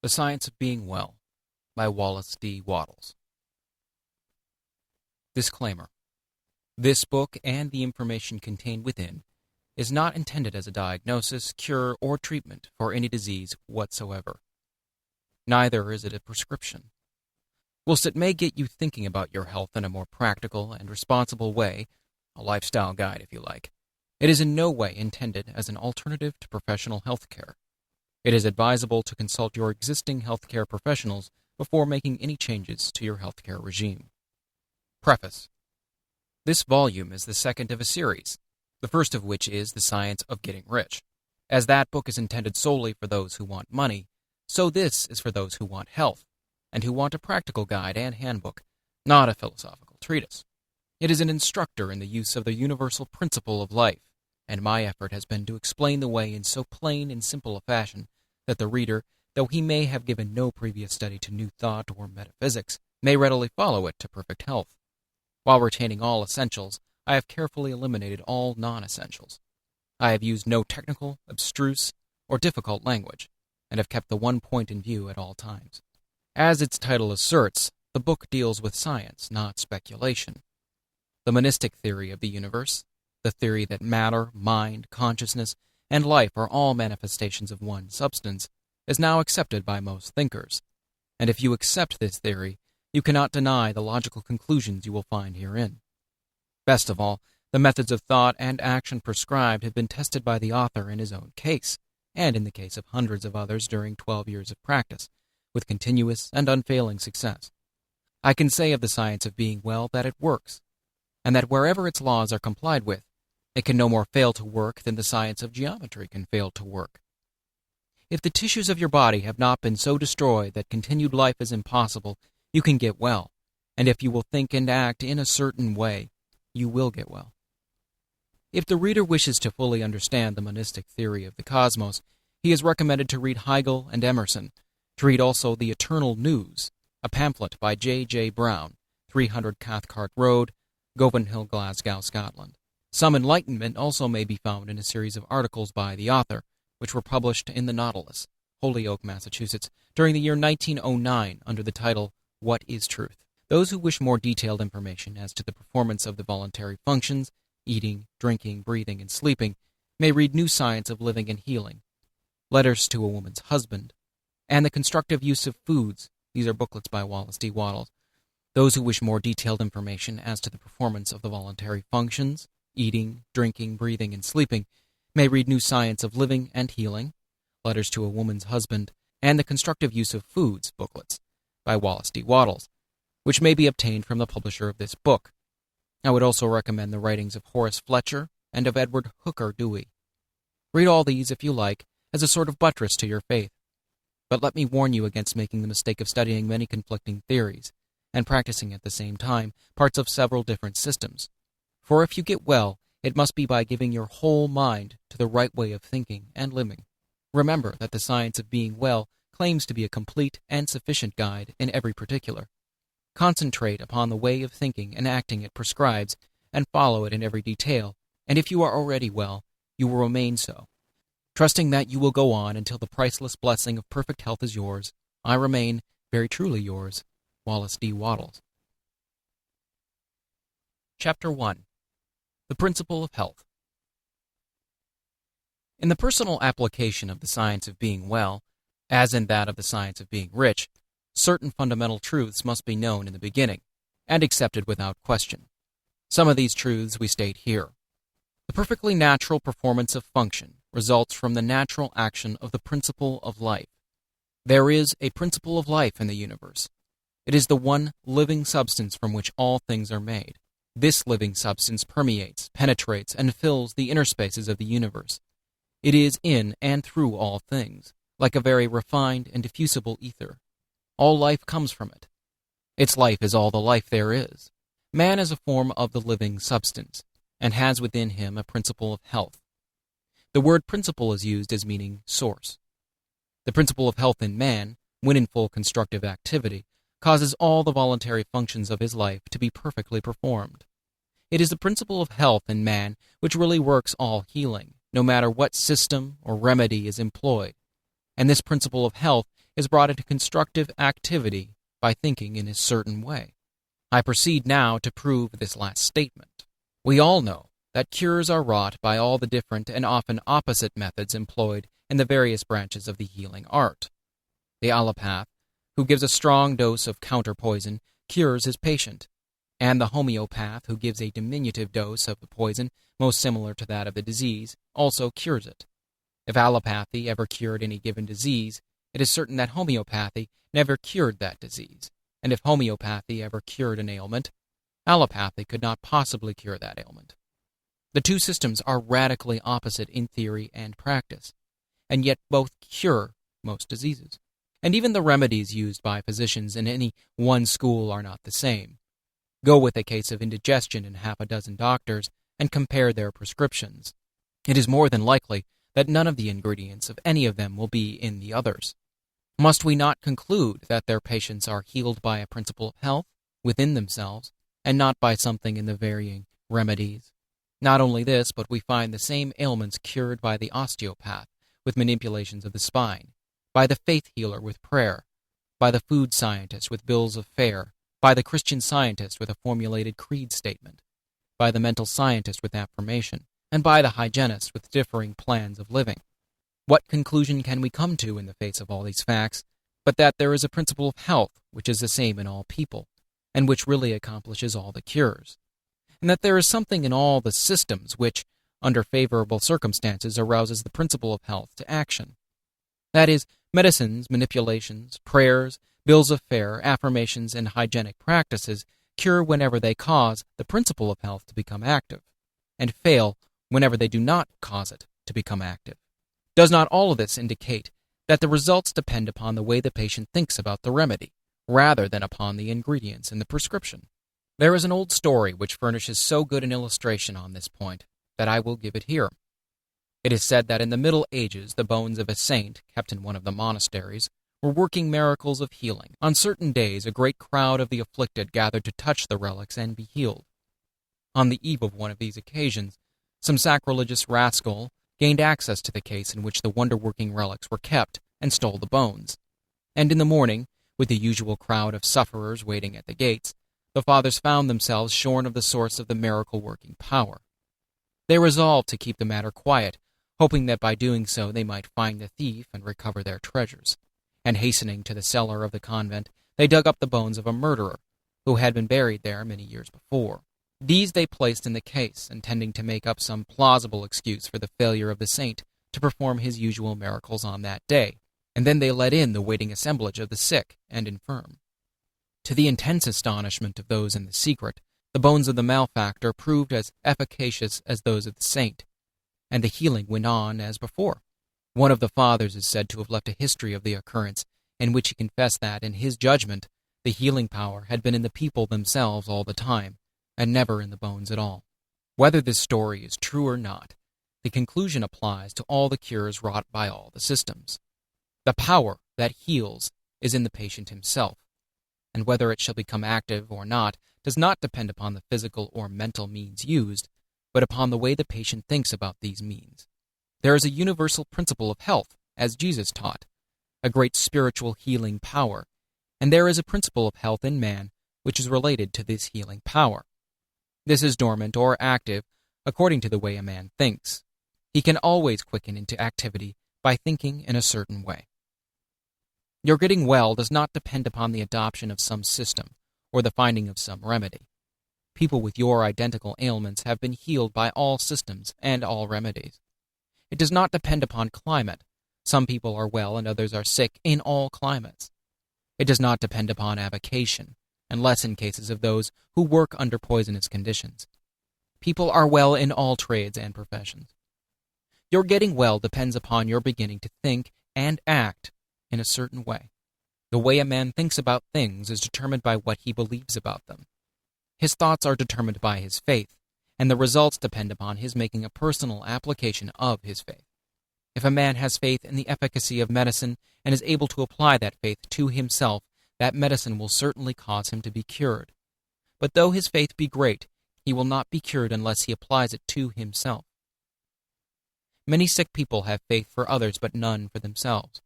The Science of Being Well by Wallace D. Wattles. Disclaimer. This book and the information contained within is not intended as a diagnosis, cure, or treatment for any disease whatsoever. Neither is it a prescription. Whilst it may get you thinking about your health in a more practical and responsible way, a lifestyle guide if you like, it is in no way intended as an alternative to professional health care. It is advisable to consult your existing healthcare professionals before making any changes to your healthcare regime. Preface. This volume is the second of a series, the first of which is The Science of Getting Rich. As that book is intended solely for those who want money, so this is for those who want health, and who want a practical guide and handbook, not a philosophical treatise. It is an instructor in the use of the universal principle of life, and my effort has been to explain the way in so plain and simple a fashion that the reader, though he may have given no previous study to New Thought or metaphysics, may readily follow it to perfect health. While retaining all essentials, I have carefully eliminated all non-essentials. I have used no technical, abstruse, or difficult language, and have kept the one point in view at all times. As its title asserts, the book deals with science, not speculation. The monistic theory of the universe, the theory that matter, mind, consciousness, and life are all manifestations of one substance, is now accepted by most thinkers. And if you accept this theory, you cannot deny the logical conclusions you will find herein. Best of all, the methods of thought and action prescribed have been tested by the author in his own case, and in the case of hundreds of others during 12 years of practice, with continuous and unfailing success. I can say of the science of being well that it works, and that wherever its laws are complied with, it can no more fail to work than the science of geometry can fail to work. If the tissues of your body have not been so destroyed that continued life is impossible, you can get well, and if you will think and act in a certain way, you will get well. If the reader wishes to fully understand the monistic theory of the cosmos, he is recommended to read Hegel and Emerson, to read also The Eternal News, a pamphlet by J. J. Brown, 300 Cathcart Road, Govanhill, Glasgow, Scotland. Some enlightenment also may be found in a series of articles by the author, which were published in the Nautilus, Holyoke, Massachusetts, during the year 1909 under the title, What is Truth? Those who wish more detailed information as to the performance of the voluntary functions, eating, drinking, breathing, and sleeping, may read New Science of Living and Healing, Letters to a Woman's Husband, and The Constructive Use of Foods. These are booklets by Wallace D. Wattles. Those who wish more detailed information as to the performance of the voluntary functions, eating, drinking, breathing, and sleeping, may read New Science of Living and Healing, Letters to a Woman's Husband, and The Constructive Use of Foods booklets by Wallace D. Wattles, which may be obtained from the publisher of this book. I would also recommend the writings of Horace Fletcher and of Edward Hooker Dewey. Read all these, if you like, as a sort of buttress to your faith. But let me warn you against making the mistake of studying many conflicting theories, and practicing at the same time parts of several different systems. For if you get well, it must be by giving your whole mind to the right way of thinking and living. Remember that the science of being well claims to be a complete and sufficient guide in every particular. Concentrate upon the way of thinking and acting it prescribes, and follow it in every detail, and if you are already well, you will remain so. Trusting that you will go on until the priceless blessing of perfect health is yours, I remain, very truly yours, Wallace D. Wattles. Chapter 1. The Principle of Health. In the personal application of the science of being well, as in that of the science of being rich, certain fundamental truths must be known in the beginning, and accepted without question. Some of these truths we state here. The perfectly natural performance of function results from the natural action of the principle of life. There is a principle of life in the universe. It is the one living substance from which all things are made. This living substance permeates, penetrates, and fills the inner spaces of the universe. It is in and through all things, like a very refined and diffusible ether. All life comes from it. Its life is all the life there is. Man is a form of the living substance, and has within him a principle of health. The word principle is used as meaning source. The principle of health in man, when in full constructive activity, causes all the voluntary functions of his life to be perfectly performed. It is the principle of health in man which really works all healing, no matter what system or remedy is employed. And this principle of health is brought into constructive activity by thinking in a certain way. I proceed now to prove this last statement. We all know that cures are wrought by all the different and often opposite methods employed in the various branches of the healing art. The allopath, who gives a strong dose of counterpoison, cures his patient, and the homeopath, who gives a diminutive dose of the poison most similar to that of the disease, also cures it. If allopathy ever cured any given disease, it is certain that homeopathy never cured that disease, and if homeopathy ever cured an ailment, allopathy could not possibly cure that ailment. The two systems are radically opposite in theory and practice, and yet both cure most diseases. And even the remedies used by physicians in any one school are not the same. Go with a case of indigestion in half a dozen doctors and compare their prescriptions. It is more than likely that none of the ingredients of any of them will be in the others. Must we not conclude that their patients are healed by a principle of health within themselves, and not by something in the varying remedies? Not only this, but we find the same ailments cured by the osteopath with manipulations of the spine, by the faith healer with prayer, by the food scientist with bills of fare, by the Christian Scientist with a formulated creed statement, by the mental scientist with affirmation, and by the hygienist with differing plans of living. What conclusion can we come to in the face of all these facts, but that there is a principle of health which is the same in all people, and which really accomplishes all the cures, and that there is something in all the systems which, under favorable circumstances, arouses the principle of health to action? That is, medicines, manipulations, prayers, bills of fare, affirmations, and hygienic practices cure whenever they cause the principle of health to become active, and fail whenever they do not cause it to become active. Does not all of this indicate that the results depend upon the way the patient thinks about the remedy, rather than upon the ingredients in the prescription? There is an old story which furnishes so good an illustration on this point that I will give it here. It is said that in the Middle Ages the bones of a saint, kept in one of the monasteries, were working miracles of healing. On certain days a great crowd of the afflicted gathered to touch the relics and be healed. On the eve of one of these occasions, some sacrilegious rascal gained access to the case in which the wonder-working relics were kept and stole the bones. And in the morning, with the usual crowd of sufferers waiting at the gates, the fathers found themselves shorn of the source of the miracle-working power. They resolved to keep the matter quiet, hoping that by doing so they might find the thief and recover their treasures. And hastening to the cellar of the convent, they dug up the bones of a murderer, who had been buried there many years before. These they placed in the case, intending to make up some plausible excuse for the failure of the saint to perform his usual miracles on that day, and then they let in the waiting assemblage of the sick and infirm. To the intense astonishment of those in the secret, the bones of the malefactor proved as efficacious as those of the saint, and the healing went on as before. One of the fathers is said to have left a history of the occurrence, in which he confessed that, in his judgment, the healing power had been in the people themselves all the time, and never in the bones at all. Whether this story is true or not, the conclusion applies to all the cures wrought by all the systems. The power that heals is in the patient himself, and whether it shall become active or not does not depend upon the physical or mental means used, but upon the way the patient thinks about these means. There is a universal principle of health, as Jesus taught, a great spiritual healing power, and there is a principle of health in man which is related to this healing power. This is dormant or active according to the way a man thinks. He can always quicken into activity by thinking in a certain way. Your getting well does not depend upon the adoption of some system or the finding of some remedy. People with your identical ailments have been healed by all systems and all remedies. It does not depend upon climate. Some people are well and others are sick in all climates. It does not depend upon avocation, unless in cases of those who work under poisonous conditions. People are well in all trades and professions. Your getting well depends upon your beginning to think and act in a certain way. The way a man thinks about things is determined by what he believes about them. His thoughts are determined by his faith, and the results depend upon his making a personal application of his faith. If a man has faith in the efficacy of medicine and is able to apply that faith to himself, that medicine will certainly cause him to be cured. But though his faith be great, he will not be cured unless he applies it to himself. Many sick people have faith for others but none for themselves.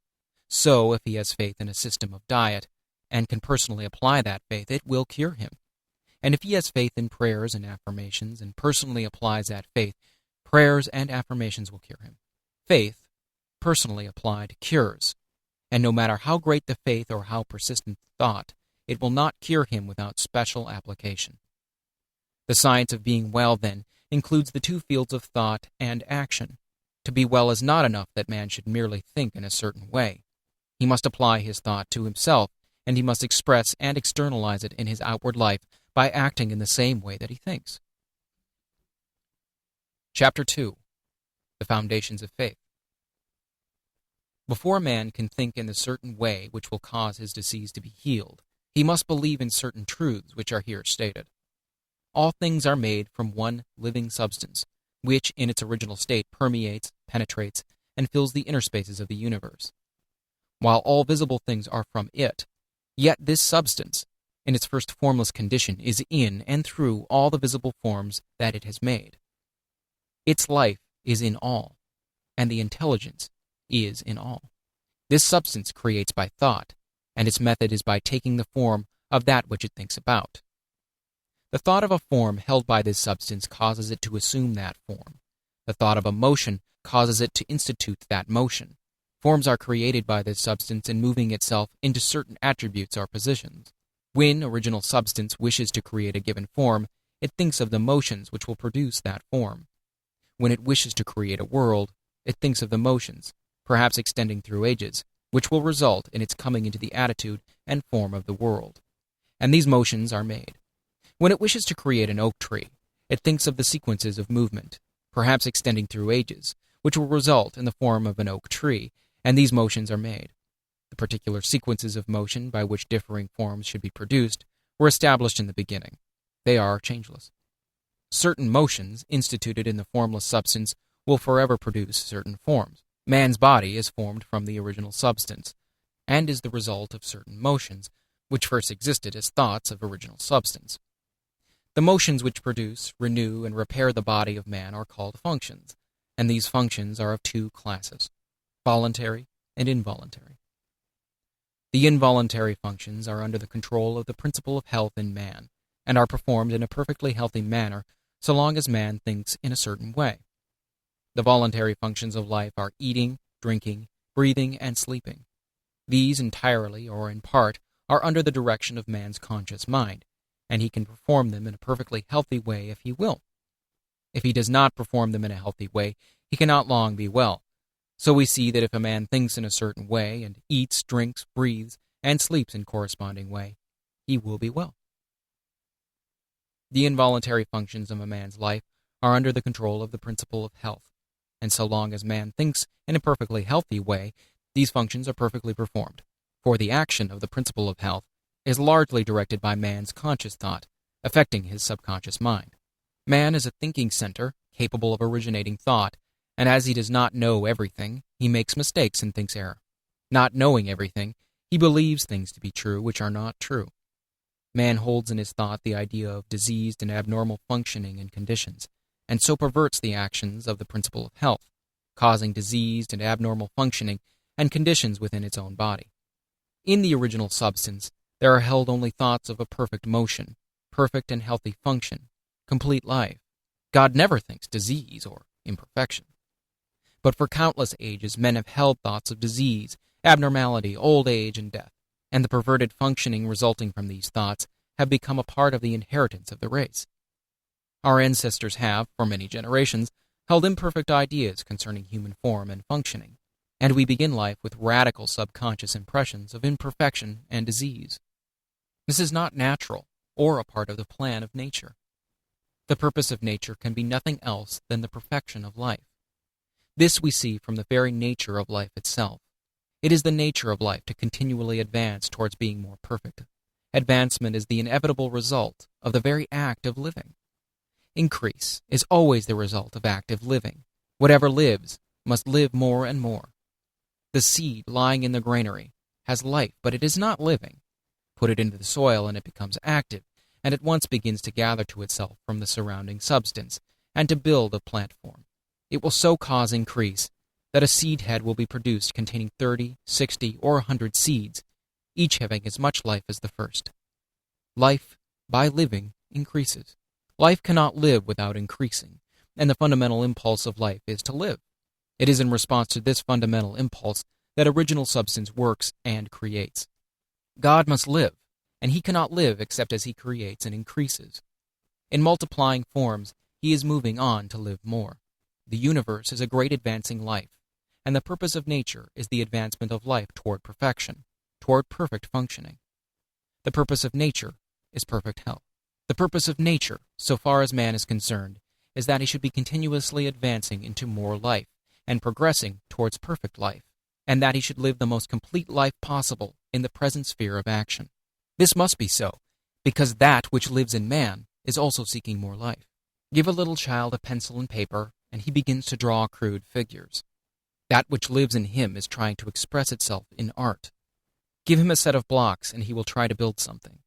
So, if he has faith in a system of diet, and can personally apply that faith, it will cure him. And if he has faith in prayers and affirmations, and personally applies that faith, prayers and affirmations will cure him. Faith, personally applied, cures. And no matter how great the faith or how persistent the thought, it will not cure him without special application. The science of being well, then, includes the two fields of thought and action. To be well is not enough that man should merely think in a certain way. He must apply his thought to himself, and he must express and externalize it in his outward life by acting in the same way that he thinks. Chapter 2. The Foundations of Faith. Before man can think in the certain way which will cause his disease to be healed, he must believe in certain truths which are here stated. All things are made from one living substance, which in its original state permeates, penetrates, and fills the inner spaces of the universe. While all visible things are from it, yet this substance, in its first formless condition, is in and through all the visible forms that it has made. Its life is in all, and the intelligence is in all. This substance creates by thought, and its method is by taking the form of that which it thinks about. The thought of a form held by this substance causes it to assume that form. The thought of a motion causes it to institute that motion. Forms are created by this substance in moving itself into certain attributes or positions. When original substance wishes to create a given form, it thinks of the motions which will produce that form. When it wishes to create a world, it thinks of the motions, perhaps extending through ages, which will result in its coming into the attitude and form of the world. And these motions are made. When it wishes to create an oak tree, it thinks of the sequences of movement, perhaps extending through ages, which will result in the form of an oak tree, and these motions are made. The particular sequences of motion by which differing forms should be produced were established in the beginning. They are changeless. Certain motions, instituted in the formless substance, will forever produce certain forms. Man's body is formed from the original substance, and is the result of certain motions, which first existed as thoughts of original substance. The motions which produce, renew, and repair the body of man are called functions, and these functions are of two classes, voluntary and involuntary. The involuntary functions are under the control of the principle of health in man, and are performed in a perfectly healthy manner so long as man thinks in a certain way. The voluntary functions of life are eating, drinking, breathing, and sleeping. These entirely, or in part, are under the direction of man's conscious mind, and he can perform them in a perfectly healthy way if he will. If he does not perform them in a healthy way, he cannot long be well. So we see that if a man thinks in a certain way, and eats, drinks, breathes, and sleeps in corresponding way, he will be well. The involuntary functions of a man's life are under the control of the principle of health, and so long as man thinks in a perfectly healthy way, these functions are perfectly performed, for the action of the principle of health is largely directed by man's conscious thought, affecting his subconscious mind. Man is a thinking center, capable of originating thought, and as he does not know everything, he makes mistakes and thinks error. Not knowing everything, he believes things to be true which are not true. Man holds in his thought the idea of diseased and abnormal functioning and conditions, and so perverts the actions of the principle of health, causing diseased and abnormal functioning and conditions within its own body. In the original substance, there are held only thoughts of a perfect motion, perfect and healthy function, complete life. God never thinks disease or imperfection. But for countless ages, men have held thoughts of disease, abnormality, old age, and death, and the perverted functioning resulting from these thoughts have become a part of the inheritance of the race. Our ancestors have, for many generations, held imperfect ideas concerning human form and functioning, and we begin life with radical subconscious impressions of imperfection and disease. This is not natural or a part of the plan of nature. The purpose of nature can be nothing else than the perfection of life. This we see from the very nature of life itself. It is the nature of life to continually advance towards being more perfect. Advancement is the inevitable result of the very act of living. Increase is always the result of active living. Whatever lives must live more and more. The seed lying in the granary has life, but it is not living. Put it into the soil and it becomes active, and at once begins to gather to itself from the surrounding substance, and to build a plant form. It will so cause increase that a seed head will be produced containing 30, 60, or 100 seeds, each having as much life as the first. Life, by living, increases. Life cannot live without increasing, and the fundamental impulse of life is to live. It is in response to this fundamental impulse that original substance works and creates. God must live, and he cannot live except as he creates and increases. In multiplying forms, he is moving on to live more. The universe is a great advancing life, and the purpose of nature is the advancement of life toward perfection, toward perfect functioning. The purpose of nature is perfect health. The purpose of nature, so far as man is concerned, is that he should be continuously advancing into more life and progressing towards perfect life, and that he should live the most complete life possible in the present sphere of action. This must be so, because that which lives in man is also seeking more life. Give a little child a pencil and paper, and he begins to draw crude figures. That which lives in him is trying to express itself in art. Give him a set of blocks, and he will try to build something.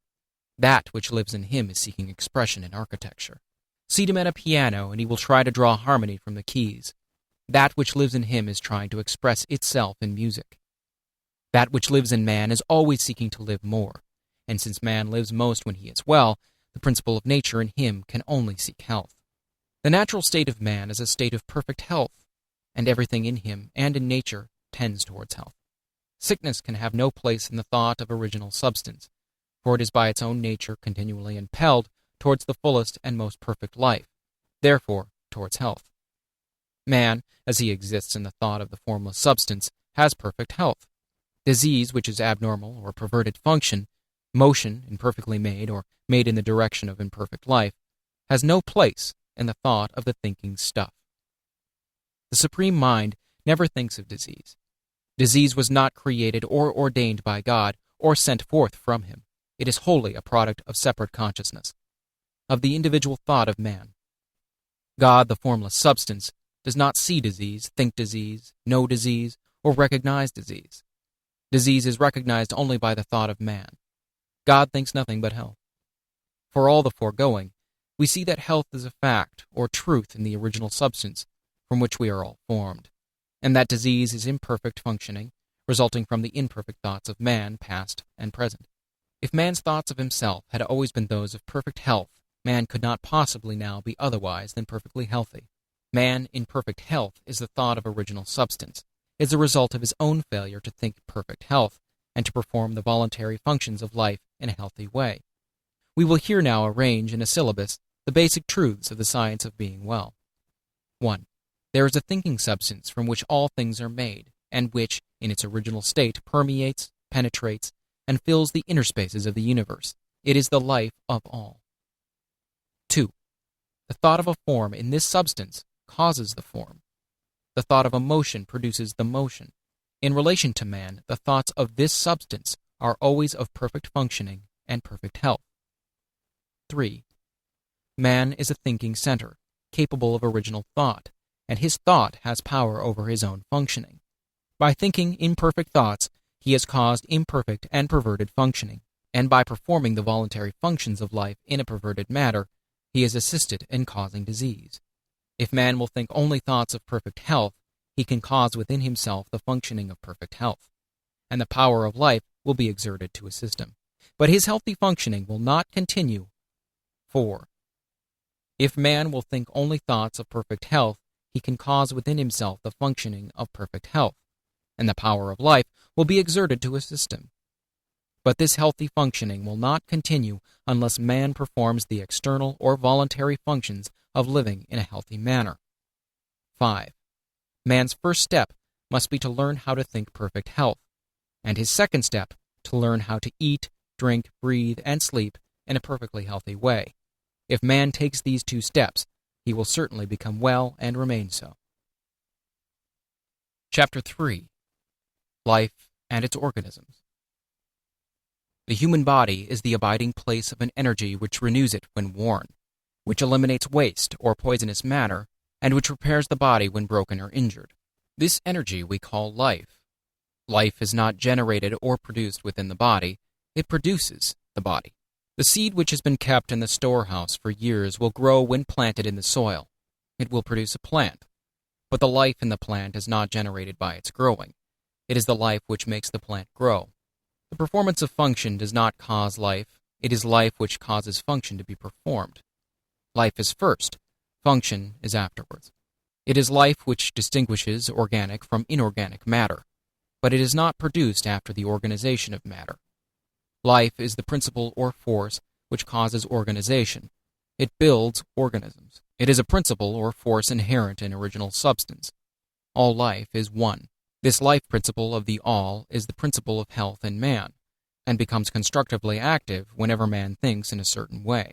That which lives in him is seeking expression in architecture. Seat him at a piano, and he will try to draw harmony from the keys. That which lives in him is trying to express itself in music. That which lives in man is always seeking to live more, and since man lives most when he is well, the principle of nature in him can only seek health. The natural state of man is a state of perfect health, and everything in him and in nature tends towards health. Sickness can have no place in the thought of original substance, for it is by its own nature continually impelled towards the fullest and most perfect life, therefore towards health. Man, as he exists in the thought of the formless substance, has perfect health. Disease, which is abnormal or perverted function, motion, imperfectly made or made in the direction of imperfect life, has no place in the thought of the thinking stuff. The Supreme Mind never thinks of disease. Disease was not created or ordained by God or sent forth from him. It is wholly a product of separate consciousness, of the individual thought of man. God, the formless substance, does not see disease, think disease, know disease, or recognize disease. Disease is recognized only by the thought of man. God thinks nothing but health. For all the foregoing, we see that health is a fact or truth in the original substance from which we are all formed, and that disease is imperfect functioning, resulting from the imperfect thoughts of man, past and present. If man's thoughts of himself had always been those of perfect health, man could not possibly now be otherwise than perfectly healthy. Man in perfect health is the thought of original substance, is the result of his own failure to think perfect health and to perform the voluntary functions of life in a healthy way. We will here now arrange in a syllabus the basic truths of the science of being well. 1. There is a thinking substance from which all things are made, and which, in its original state, permeates, penetrates, and fills the inner spaces of the universe. It is the life of all. 2. The thought of a form in this substance causes the form. The thought of a motion produces the motion. In relation to man, the thoughts of this substance are always of perfect functioning and perfect health. 3. Man is a thinking center, capable of original thought, and his thought has power over his own functioning. By thinking imperfect thoughts, he has caused imperfect and perverted functioning, and by performing the voluntary functions of life in a perverted manner, he has assisted in causing disease. If man will think only thoughts of perfect health, he can cause within himself the functioning of perfect health, and the power of life will be exerted to assist him. But his healthy functioning will not continue. 4. If man will think only thoughts of perfect health, he can cause within himself the functioning of perfect health, and the power of life will be exerted to assist him. But this healthy functioning will not continue unless man performs the external or voluntary functions of living in a healthy manner. 5. Man's first step must be to learn how to think perfect health, and his second step to learn how to eat, drink, breathe, and sleep in a perfectly healthy way. If man takes these 2 steps, he will certainly become well and remain so. Chapter 3. Life and its organisms. The human body is the abiding place of an energy which renews it when worn, which eliminates waste or poisonous matter, and which repairs the body when broken or injured. This energy we call life. Life is not generated or produced within the body, it produces the body. The seed which has been kept in the storehouse for years will grow when planted in the soil. It will produce a plant. But the life in the plant is not generated by its growing. It is the life which makes the plant grow. The performance of function does not cause life. It is life which causes function to be performed. Life is first. Function is afterwards. It is life which distinguishes organic from inorganic matter, but it is not produced after the organization of matter. Life is the principle or force which causes organization. It builds organisms. It is a principle or force inherent in original substance. All life is one. This life principle of the all is the principle of health in man, and becomes constructively active whenever man thinks in a certain way.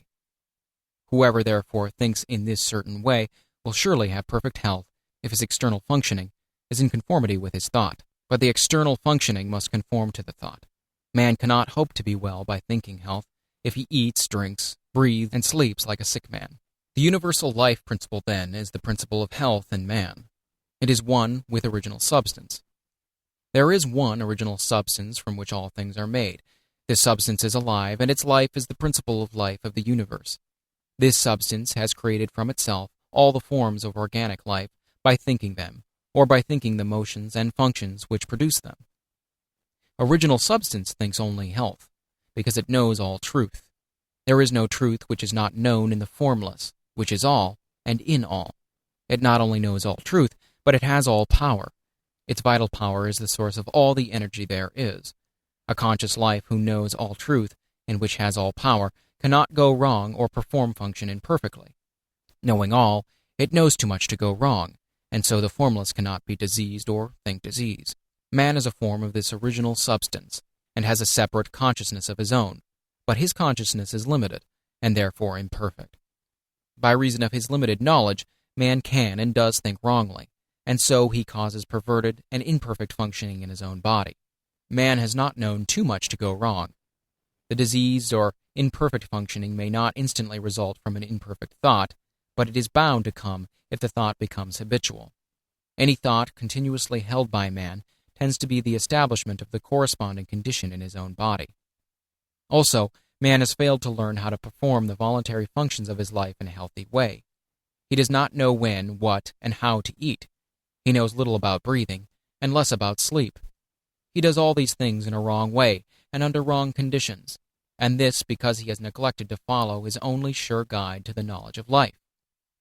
Whoever therefore thinks in this certain way will surely have perfect health if his external functioning is in conformity with his thought. But the external functioning must conform to the thought. Man cannot hope to be well by thinking health if he eats, drinks, breathes, and sleeps like a sick man. The universal life principle, then, is the principle of health in man. It is one with original substance. There is one original substance from which all things are made. This substance is alive, and its life is the principle of life of the universe. This substance has created from itself all the forms of organic life by thinking them, or by thinking the motions and functions which produce them. Original substance thinks only health, because it knows all truth. There is no truth which is not known in the formless, which is all, and in all. It not only knows all truth, but it has all power. Its vital power is the source of all the energy there is. A conscious life who knows all truth, and which has all power, cannot go wrong or perform function imperfectly. Knowing all, it knows too much to go wrong, and so the formless cannot be diseased or think disease. Man is a form of this original substance, and has a separate consciousness of his own, but his consciousness is limited, and therefore imperfect. By reason of his limited knowledge, man can and does think wrongly, and so he causes perverted and imperfect functioning in his own body. Man has not known too much to go wrong. The diseased or imperfect functioning may not instantly result from an imperfect thought, but it is bound to come if the thought becomes habitual. Any thought continuously held by man tends to be the establishment of the corresponding condition in his own body. Also, man has failed to learn how to perform the voluntary functions of his life in a healthy way. He does not know when, what, and how to eat. He knows little about breathing, and less about sleep. He does all these things in a wrong way, and under wrong conditions, and this because he has neglected to follow his only sure guide to the knowledge of life.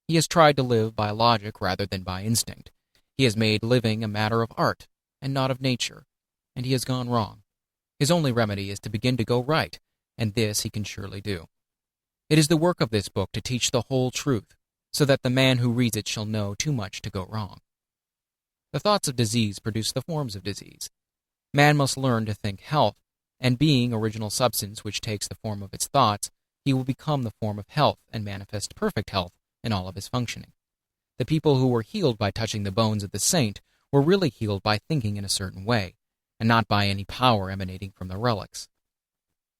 He has tried to live by logic rather than by instinct. He has made living a matter of art, and not of nature, and he has gone wrong. His only remedy is to begin to go right, and this he can surely do. It is the work of this book to teach the whole truth, so that the man who reads it shall know too much to go wrong. The thoughts of disease produce the forms of disease. Man must learn to think health, and being original substance which takes the form of its thoughts, he will become the form of health and manifest perfect health in all of his functioning. The people who were healed by touching the bones of the saint were really healed by thinking in a certain way, and not by any power emanating from the relics.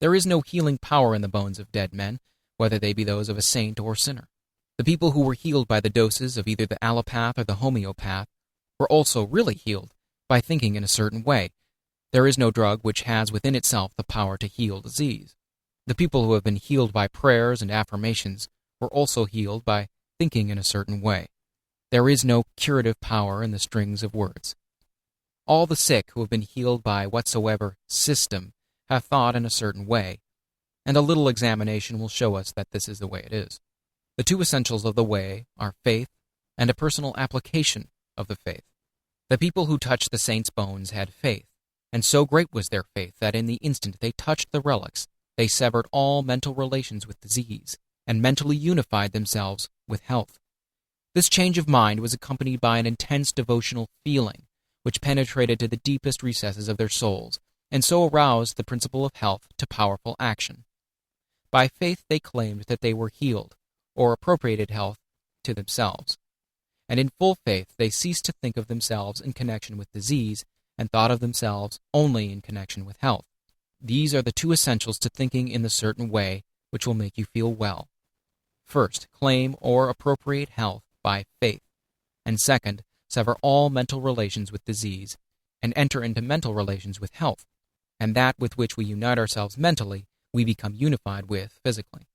There is no healing power in the bones of dead men, whether they be those of a saint or sinner. The people who were healed by the doses of either the allopath or the homeopath were also really healed by thinking in a certain way. There is no drug which has within itself the power to heal disease. The people who have been healed by prayers and affirmations were also healed by thinking in a certain way. There is no curative power in the strings of words. All the sick who have been healed by whatsoever system have thought in a certain way, and a little examination will show us that this is the way it is. The two essentials of the way are faith and a personal application of the faith. The people who touched the saint's bones had faith, and so great was their faith that in the instant they touched the relics, they severed all mental relations with disease, and mentally unified themselves with health. This change of mind was accompanied by an intense devotional feeling, which penetrated to the deepest recesses of their souls, and so aroused the principle of health to powerful action. By faith they claimed that they were healed, or appropriated health to themselves. And in full faith they ceased to think of themselves in connection with disease, and thought of themselves only in connection with health. These are the two essentials to thinking in the certain way which will make you feel well. First, claim or appropriate health by faith, and second, sever all mental relations with disease, and enter into mental relations with health, and that with which we unite ourselves mentally, we become unified with physically.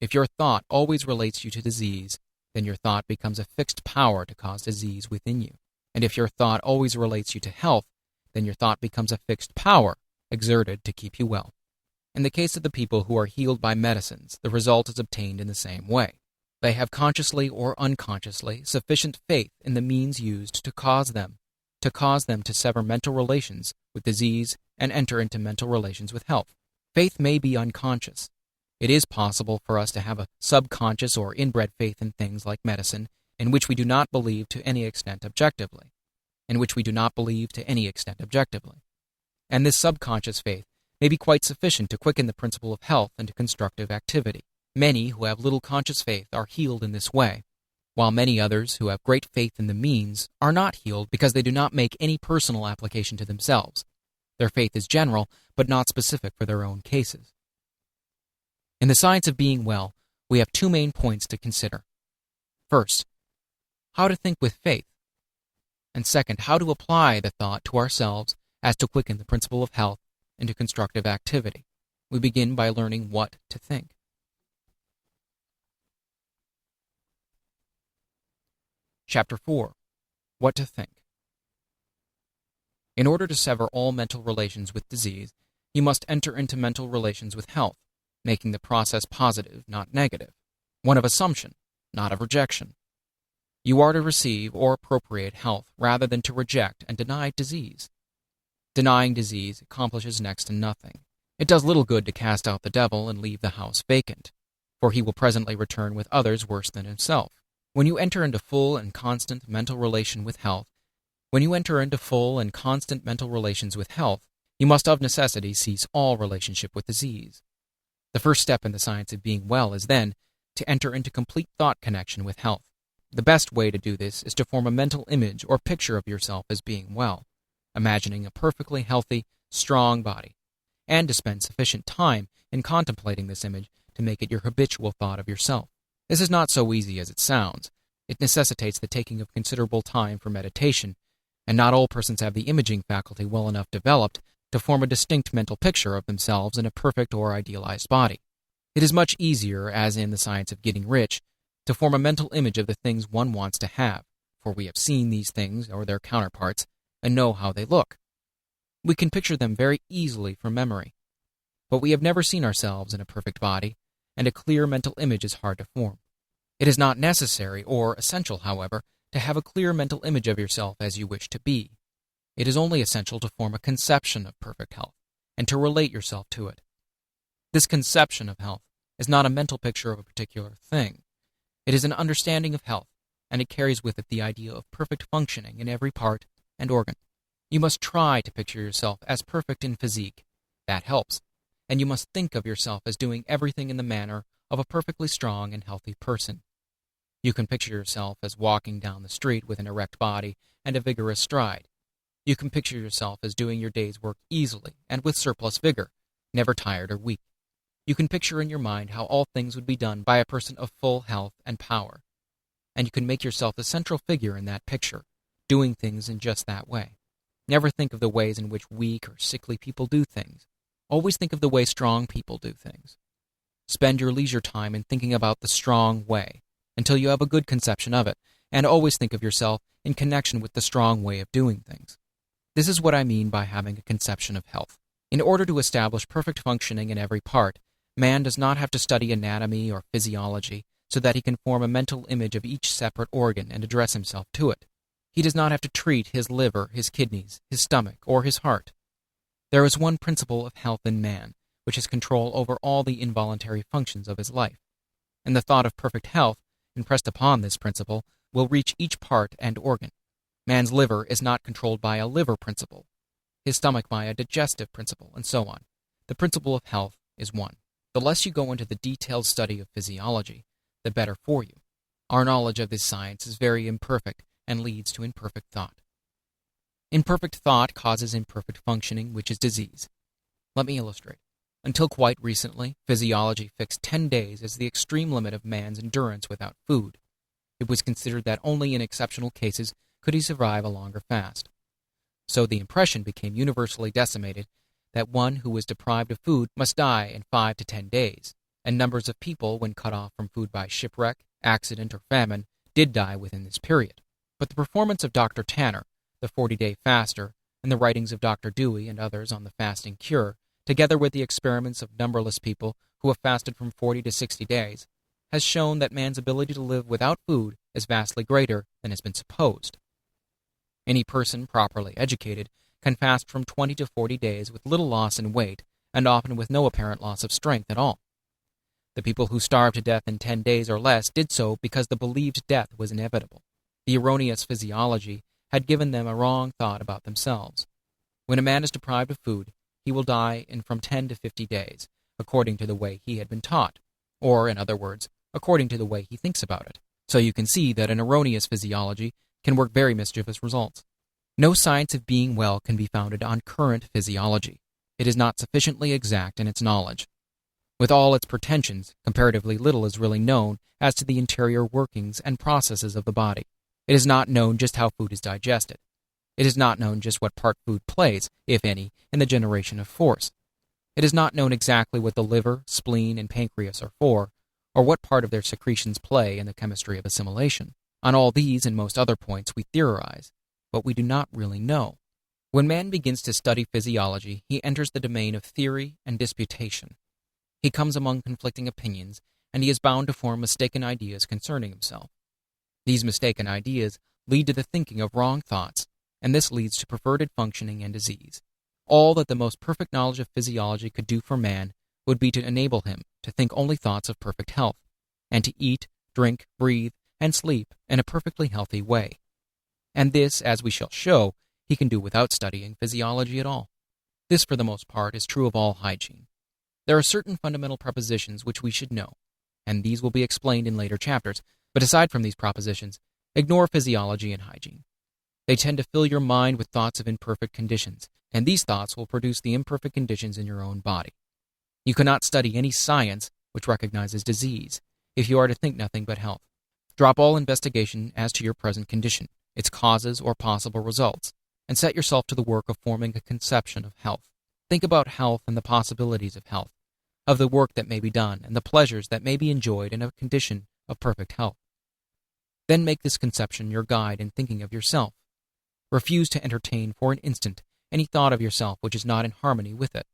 If your thought always relates you to disease, then your thought becomes a fixed power to cause disease within you. And if your thought always relates you to health, then your thought becomes a fixed power exerted to keep you well. In the case of the people who are healed by medicines, the result is obtained in the same way. They have consciously or unconsciously sufficient faith in the means used to cause them to sever mental relations with disease and enter into mental relations with health. Faith may be unconscious. It is possible for us to have a subconscious or inbred faith in things like medicine, in which we do not believe to any extent objectively. And this subconscious faith may be quite sufficient to quicken the principle of health into constructive activity. Many who have little conscious faith are healed in this way, while many others who have great faith in the means are not healed because they do not make any personal application to themselves. Their faith is general, but not specific for their own cases. In the science of being well, we have two main points to consider. First, how to think with faith, and second, how to apply the thought to ourselves as to quicken the principle of health into constructive activity. We begin by learning what to think. Chapter 4. What to think. In order to sever all mental relations with disease, you must enter into mental relations with health, making the process positive, not negative, one of assumption, not of rejection. You are to receive or appropriate health rather than to reject and deny disease. Denying disease accomplishes next to nothing. It does little good to cast out the devil and leave the house vacant, for he will presently return with others worse than himself. When you enter into full and constant mental relations with health, you must of necessity cease all relationship with disease. The first step in the science of being well is then to enter into complete thought connection with health. The best way to do this is to form a mental image or picture of yourself as being well, imagining a perfectly healthy, strong body, and to spend sufficient time in contemplating this image to make it your habitual thought of yourself. This is not so easy as it sounds. It necessitates the taking of considerable time for meditation, and not all persons have the imaging faculty well enough developed to form a distinct mental picture of themselves in a perfect or idealized body. It is much easier, as in the science of getting rich, to form a mental image of the things one wants to have, for we have seen these things or their counterparts and know how they look. We can picture them very easily from memory, but we have never seen ourselves in a perfect body, and a clear mental image is hard to form. It is not necessary or essential, however, to have a clear mental image of yourself as you wish to be. It is only essential to form a conception of perfect health and to relate yourself to it. This conception of health is not a mental picture of a particular thing. It is an understanding of health, and it carries with it the idea of perfect functioning in every part and organ. You must try to picture yourself as perfect in physique. That helps. And you must think of yourself as doing everything in the manner of a perfectly strong and healthy person. You can picture yourself as walking down the street with an erect body and a vigorous stride. You can picture yourself as doing your day's work easily and with surplus vigor, never tired or weak. You can picture in your mind how all things would be done by a person of full health and power. And you can make yourself the central figure in that picture, doing things in just that way. Never think of the ways in which weak or sickly people do things. Always think of the way strong people do things. Spend your leisure time in thinking about the strong way, until you have a good conception of it, and always think of yourself in connection with the strong way of doing things. This is what I mean by having a conception of health. In order to establish perfect functioning in every part, man does not have to study anatomy or physiology so that he can form a mental image of each separate organ and address himself to it. He does not have to treat his liver, his kidneys, his stomach, or his heart. There is one principle of health in man, which has control over all the involuntary functions of his life. And the thought of perfect health, impressed upon this principle, will reach each part and organ. Man's liver is not controlled by a liver principle, his stomach by a digestive principle, and so on. The principle of health is one. The less you go into the detailed study of physiology, the better for you. Our knowledge of this science is very imperfect and leads to imperfect thought. Imperfect thought causes imperfect functioning, which is disease. Let me illustrate. Until quite recently, physiology fixed 10 days as the extreme limit of man's endurance without food. It was considered that only in exceptional cases could he survive a longer fast. So the impression became universally decimated that one who was deprived of food must die in 5 to 10 days, and numbers of people, when cut off from food by shipwreck, accident, or famine, did die within this period. But the performance of Dr. Tanner, the 40-day faster, and the writings of Dr. Dewey and others on the fasting cure, together with the experiments of numberless people who have fasted from 40 to 60 days, has shown that man's ability to live without food is vastly greater than has been supposed. Any person properly educated can fast from 20 to 40 days with little loss in weight and often with no apparent loss of strength at all. The people who starved to death in 10 days or less did so because the believed death was inevitable. The erroneous physiology had given them a wrong thought about themselves. When a man is deprived of food, he will die in from 10 to 50 days, according to the way he had been taught, or, in other words, according to the way he thinks about it. So you can see that an erroneous physiology can work very mischievous results. No science of being well can be founded on current physiology. It is not sufficiently exact in its knowledge. With all its pretensions, comparatively little is really known as to the interior workings and processes of the body. It is not known just how food is digested. It is not known just what part food plays, if any, in the generation of force. It is not known exactly what the liver, spleen, and pancreas are for, or what part of their secretions play in the chemistry of assimilation. On all these and most other points we theorize, but we do not really know. When man begins to study physiology, he enters the domain of theory and disputation. He comes among conflicting opinions, and he is bound to form mistaken ideas concerning himself. These mistaken ideas lead to the thinking of wrong thoughts, and this leads to perverted functioning and disease. All that the most perfect knowledge of physiology could do for man would be to enable him to think only thoughts of perfect health, and to eat, drink, breathe, and sleep in a perfectly healthy way. And this, as we shall show, he can do without studying physiology at all. This, for the most part, is true of all hygiene. There are certain fundamental propositions which we should know, and these will be explained in later chapters, but aside from these propositions, ignore physiology and hygiene. They tend to fill your mind with thoughts of imperfect conditions, and these thoughts will produce the imperfect conditions in your own body. You cannot study any science which recognizes disease if you are to think nothing but health. Drop all investigation as to your present condition, its causes or possible results, and set yourself to the work of forming a conception of health. Think about health and the possibilities of health, of the work that may be done and the pleasures that may be enjoyed in a condition of perfect health. Then make this conception your guide in thinking of yourself. Refuse to entertain for an instant any thought of yourself which is not in harmony with it.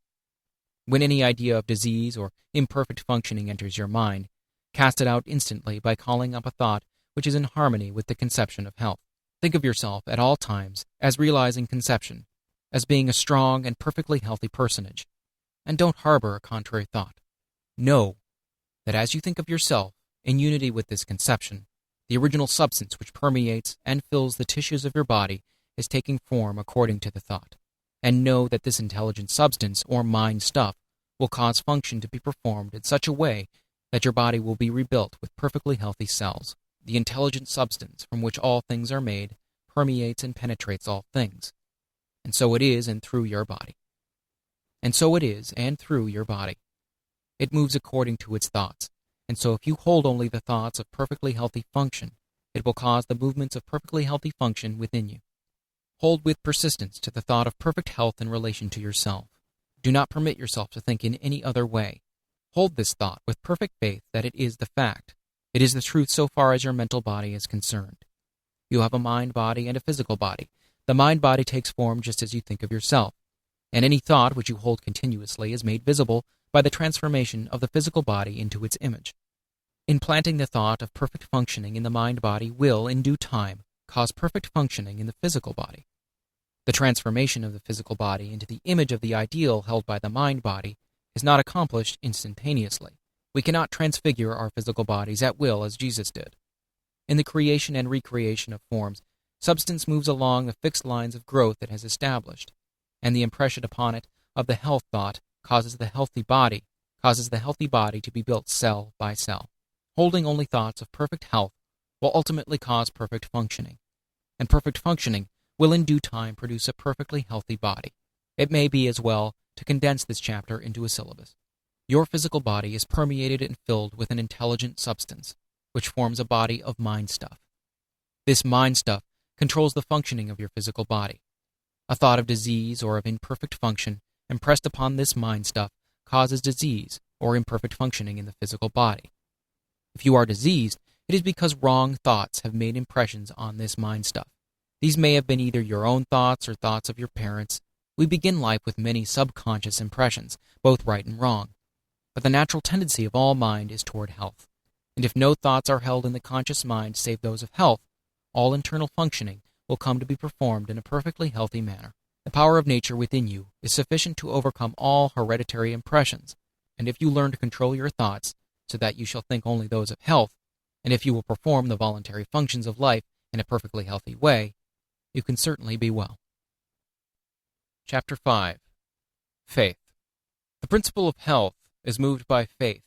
When any idea of disease or imperfect functioning enters your mind, cast it out instantly by calling up a thought which is in harmony with the conception of health. Think of yourself at all times as realizing conception, as being a strong and perfectly healthy personage, and don't harbor a contrary thought. Know that as you think of yourself in unity with this conception, the original substance which permeates and fills the tissues of your body is taking form according to the thought. And know that this intelligent substance, or mind stuff, will cause function to be performed in such a way that your body will be rebuilt with perfectly healthy cells. The intelligent substance from which all things are made permeates and penetrates all things. And so it is and through your body. And so it is and through your body. It moves according to its thoughts. And so if you hold only the thoughts of perfectly healthy function, it will cause the movements of perfectly healthy function within you. Hold with persistence to the thought of perfect health in relation to yourself. Do not permit yourself to think in any other way. Hold this thought with perfect faith that it is the fact. It is the truth so far as your mental body is concerned. You have a mind-body and a physical body. The mind-body takes form just as you think of yourself, and any thought which you hold continuously is made visible by the transformation of the physical body into its image. Implanting the thought of perfect functioning in the mind-body will, in due time, cause perfect functioning in the physical body. The transformation of the physical body into the image of the ideal held by the mind-body is not accomplished instantaneously. We cannot transfigure our physical bodies at will as Jesus did. In the creation and recreation of forms, substance moves along the fixed lines of growth it has established, and the impression upon it of the health thought causes the healthy body to be built cell by cell. Holding only thoughts of perfect health will ultimately cause perfect functioning, and perfect functioning will in due time produce a perfectly healthy body. It may be as well to condense this chapter into a syllabus. Your physical body is permeated and filled with an intelligent substance, which forms a body of mind stuff. This mind stuff controls the functioning of your physical body. A thought of disease or of imperfect function impressed upon this mind stuff causes disease or imperfect functioning in the physical body. If you are diseased, it is because wrong thoughts have made impressions on this mind stuff. These may have been either your own thoughts or thoughts of your parents. We begin life with many subconscious impressions, both right and wrong. But the natural tendency of all mind is toward health. And if no thoughts are held in the conscious mind save those of health, all internal functioning will come to be performed in a perfectly healthy manner. The power of nature within you is sufficient to overcome all hereditary impressions, and if you learn to control your thoughts so that you shall think only those of health, and if you will perform the voluntary functions of life in a perfectly healthy way, you can certainly be well. Chapter 5. Faith. The principle of health is moved by faith.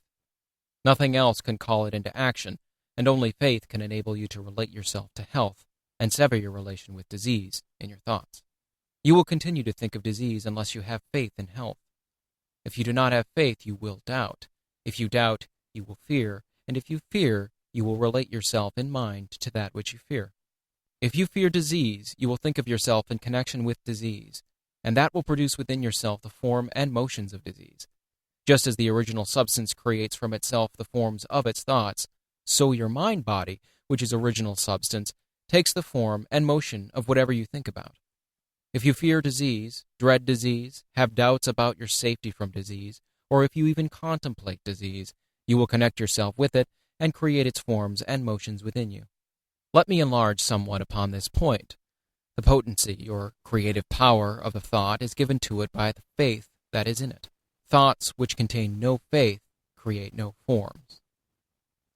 Nothing else can call it into action, and only faith can enable you to relate yourself to health and sever your relation with disease in your thoughts. You will continue to think of disease unless you have faith in health. If you do not have faith, you will doubt. If you doubt, you will fear, and if you fear, you will relate yourself in mind to that which you fear. If you fear disease, you will think of yourself in connection with disease, and that will produce within yourself the form and motions of disease. Just as the original substance creates from itself the forms of its thoughts, so your mind-body, which is original substance, takes the form and motion of whatever you think about. If you fear disease, dread disease, have doubts about your safety from disease, or if you even contemplate disease, you will connect yourself with it and create its forms and motions within you. Let me enlarge somewhat upon this point. The potency or creative power of the thought is given to it by the faith that is in it. Thoughts which contain no faith create no forms.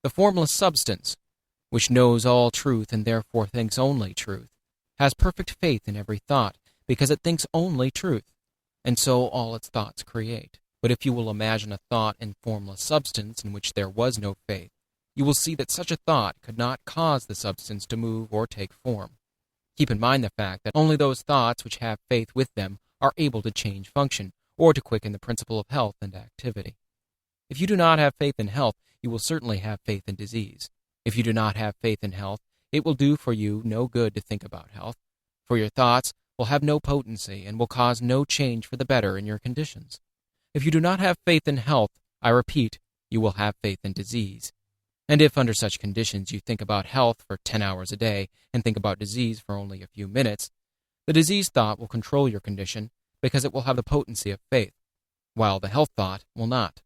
The formless substance, which knows all truth and therefore thinks only truth, has perfect faith in every thought because it thinks only truth, and so all its thoughts create. But if you will imagine a thought in formless substance in which there was no faith, you will see that such a thought could not cause the substance to move or take form. Keep in mind the fact that only those thoughts which have faith with them are able to change function or to quicken the principle of health and activity. If you do not have faith in health, you will certainly have faith in disease. If you do not have faith in health, it will do for you no good to think about health, for your thoughts will have no potency and will cause no change for the better in your conditions. If you do not have faith in health, I repeat, you will have faith in disease. And if under such conditions you think about health for 10 hours a day and think about disease for only a few minutes, the disease thought will control your condition because it will have the potency of faith, while the health thought will not.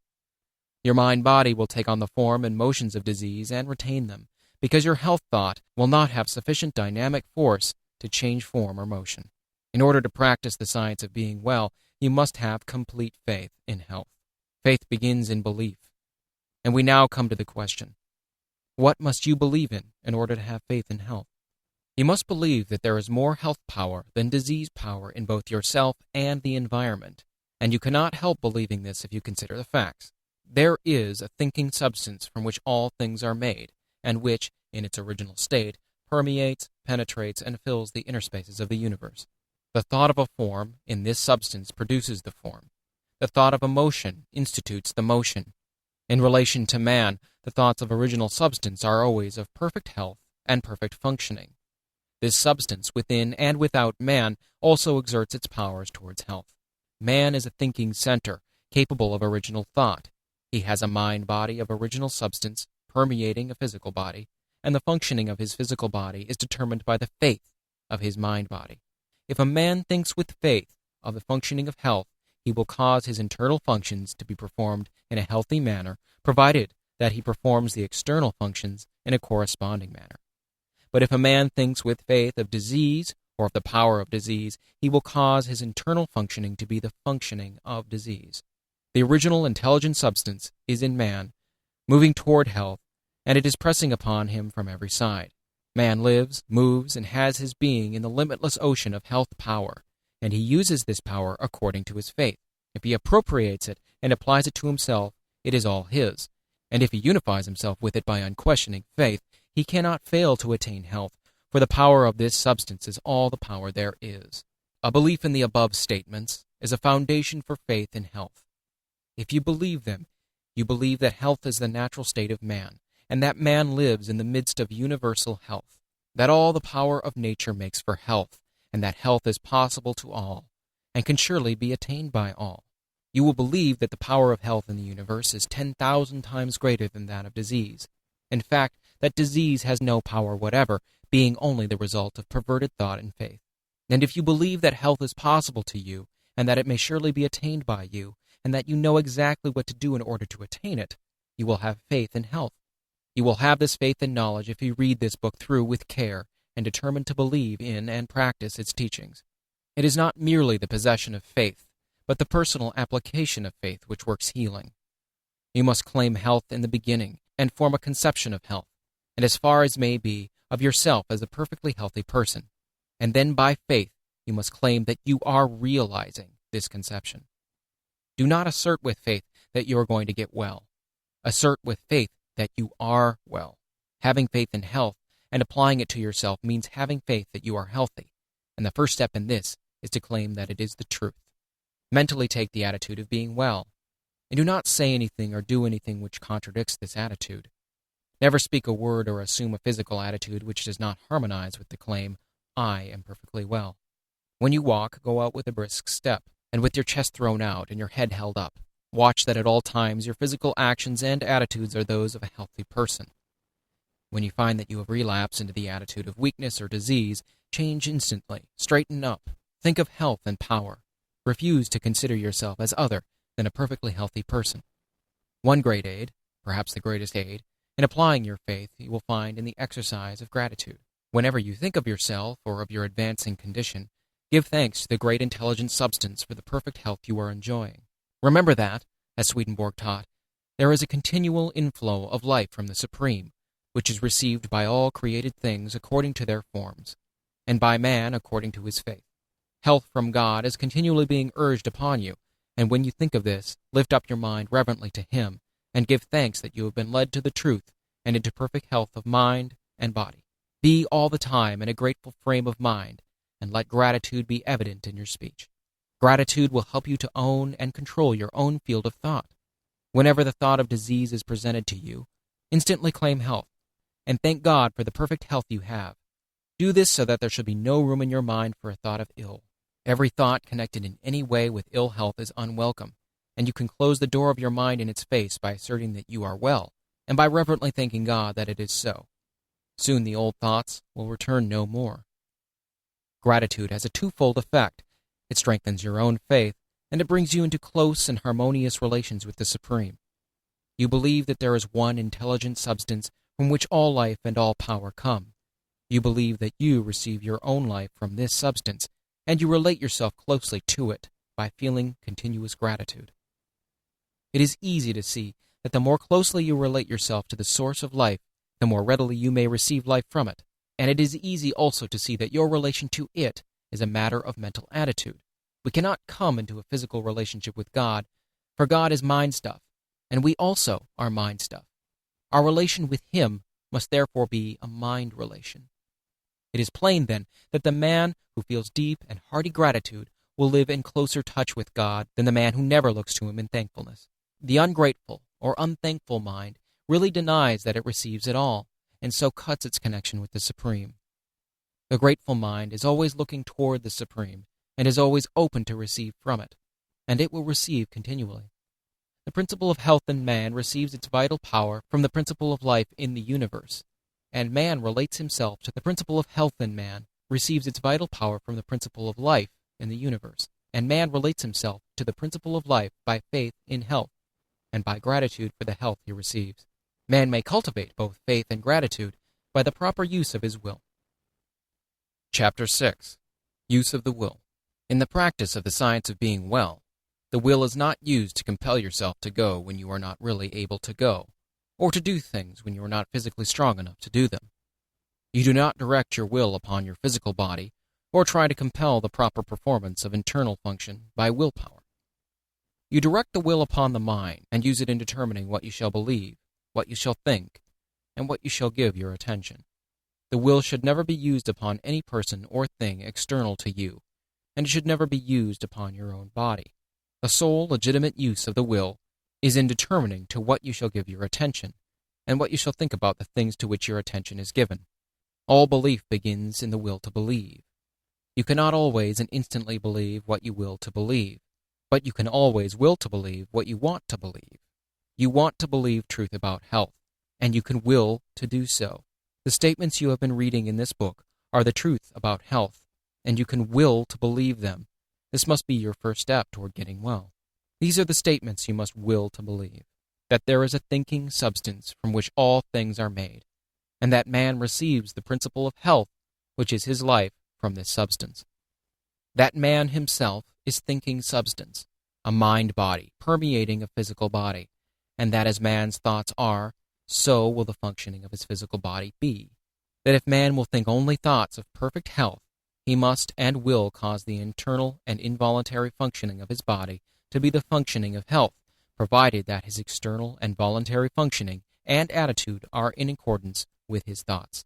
Your mind-body will take on the form and motions of disease and retain them, because your health thought will not have sufficient dynamic force to change form or motion. In order to practice the science of being well, you must have complete faith in health. Faith begins in belief. And we now come to the question, what must you believe in order to have faith in health? You must believe that there is more health power than disease power in both yourself and the environment, and you cannot help believing this if you consider the facts. There is a thinking substance from which all things are made, and which, in its original state, permeates, penetrates, and fills the inner spaces of the universe. The thought of a form in this substance produces the form. The thought of a motion institutes the motion. In relation to man, the thoughts of original substance are always of perfect health and perfect functioning. This substance, within and without man, also exerts its powers towards health. Man is a thinking center, capable of original thought. He has a mind-body of original substance, permeating a physical body, and the functioning of his physical body is determined by the faith of his mind-body. If a man thinks with faith of the functioning of health, he will cause his internal functions to be performed in a healthy manner, provided that he performs the external functions in a corresponding manner. But if a man thinks with faith of disease or of the power of disease, he will cause his internal functioning to be the functioning of disease. The original intelligent substance is in man, moving toward health, and it is pressing upon him from every side. Man lives, moves, and has his being in the limitless ocean of health power, and he uses this power according to his faith. If he appropriates it and applies it to himself, it is all his, and if he unifies himself with it by unquestioning faith, he cannot fail to attain health, for the power of this substance is all the power there is. A belief in the above statements is a foundation for faith in health. If you believe them, you believe that health is the natural state of man, and that man lives in the midst of universal health, that all the power of nature makes for health, and that health is possible to all, and can surely be attained by all. You will believe that the power of health in the universe is 10,000 times greater than that of disease. In fact, that disease has no power whatever, being only the result of perverted thought and faith. And if you believe that health is possible to you, and that it may surely be attained by you, and that you know exactly what to do in order to attain it, you will have faith in health. You will have this faith and knowledge if you read this book through with care and determine to believe in and practice its teachings. It is not merely the possession of faith, but the personal application of faith which works healing. You must claim health in the beginning and form a conception of health, and as far as may be, of yourself as a perfectly healthy person. And then by faith you must claim that you are realizing this conception. Do not assert with faith that you are going to get well. Assert with faith that you are well. Having faith in health and applying it to yourself means having faith that you are healthy, and the first step in this is to claim that it is the truth. Mentally take the attitude of being well, and do not say anything or do anything which contradicts this attitude. Never speak a word or assume a physical attitude which does not harmonize with the claim, I am perfectly well. When you walk, go out with a brisk step, and with your chest thrown out and your head held up. Watch that at all times your physical actions and attitudes are those of a healthy person. When you find that you have relapsed into the attitude of weakness or disease, change instantly, straighten up, think of health and power. Refuse to consider yourself as other than a perfectly healthy person. One great aid, perhaps the greatest aid, in applying your faith you will find in the exercise of gratitude. Whenever you think of yourself or of your advancing condition, give thanks to the great intelligent substance for the perfect health you are enjoying. Remember that, as Swedenborg taught, there is a continual inflow of life from the Supreme, which is received by all created things according to their forms, and by man according to his faith. Health from God is continually being urged upon you, and when you think of this, lift up your mind reverently to Him, and give thanks that you have been led to the truth and into perfect health of mind and body. Be all the time in a grateful frame of mind, and let gratitude be evident in your speech. Gratitude will help you to own and control your own field of thought. Whenever the thought of disease is presented to you, instantly claim health, and thank God for the perfect health you have. Do this so that there shall be no room in your mind for a thought of ill. Every thought connected in any way with ill health is unwelcome, and you can close the door of your mind in its face by asserting that you are well, and by reverently thanking God that it is so. Soon the old thoughts will return no more. Gratitude has a twofold effect. It strengthens your own faith, and it brings you into close and harmonious relations with the Supreme. You believe that there is one intelligent substance from which all life and all power come. You believe that you receive your own life from this substance, and you relate yourself closely to it by feeling continuous gratitude. It is easy to see that the more closely you relate yourself to the source of life, the more readily you may receive life from it, and it is easy also to see that your relation to it is a matter of mental attitude. We cannot come into a physical relationship with God, for God is mind stuff, and we also are mind stuff. Our relation with Him must therefore be a mind relation. It is plain, then, that the man who feels deep and hearty gratitude will live in closer touch with God than the man who never looks to Him in thankfulness. The ungrateful or unthankful mind really denies that it receives at all, and so cuts its connection with the Supreme. The grateful mind is always looking toward the Supreme, and is always open to receive from it, and it will receive continually. The principle of health in man receives its vital power from the principle of life in the universe, and man relates himself to the principle of health in man, receives its vital power from the principle of life in the universe, and man relates himself to the principle of life by faith in health, and by gratitude for the health he receives. Man may cultivate both faith and gratitude by the proper use of his will. Chapter 6. Use of the Will. In the practice of the science of being well, the will is not used to compel yourself to go when you are not really able to go, or to do things when you are not physically strong enough to do them. You do not direct your will upon your physical body, or try to compel the proper performance of internal function by willpower. You direct the will upon the mind, and use it in determining what you shall believe, what you shall think, and what you shall give your attention. The will should never be used upon any person or thing external to you, and it should never be used upon your own body. The sole legitimate use of the will is in determining to what you shall give your attention, and what you shall think about the things to which your attention is given. All belief begins in the will to believe. You cannot always and instantly believe what you will to believe. But you can always will to believe what you want to believe. You want to believe truth about health, and you can will to do so. The statements you have been reading in this book are the truth about health, and you can will to believe them. This must be your first step toward getting well. These are the statements you must will to believe: that there is a thinking substance from which all things are made, and that man receives the principle of health, which is his life, from this substance. That man himself is thinking substance, a mind-body permeating a physical body, and that as man's thoughts are, so will the functioning of his physical body be. That if man will think only thoughts of perfect health, he must and will cause the internal and involuntary functioning of his body to be the functioning of health, provided that his external and voluntary functioning and attitude are in accordance with his thoughts.